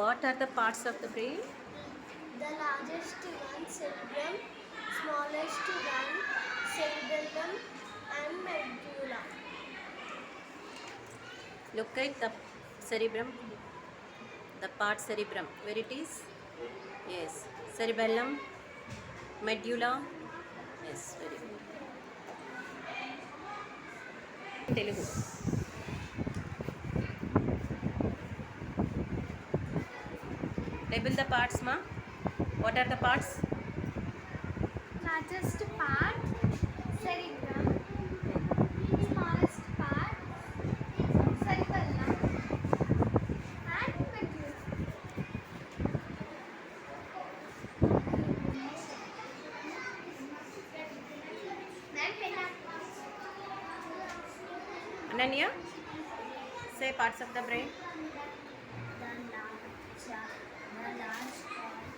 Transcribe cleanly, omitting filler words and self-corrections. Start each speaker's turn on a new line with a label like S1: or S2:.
S1: What are the parts of the brain?
S2: The largest one cerebrum, smallest one cerebellum and medulla.
S1: Look at the cerebrum, the part cerebrum, where it is? Yes, cerebellum, medulla. Yes, very good. Telugu. Label the parts, ma. What are the parts?
S2: Largest part cerebrum, smallest part cerebellum and medulla.
S1: Ananya, say parts of the brain.
S2: The large part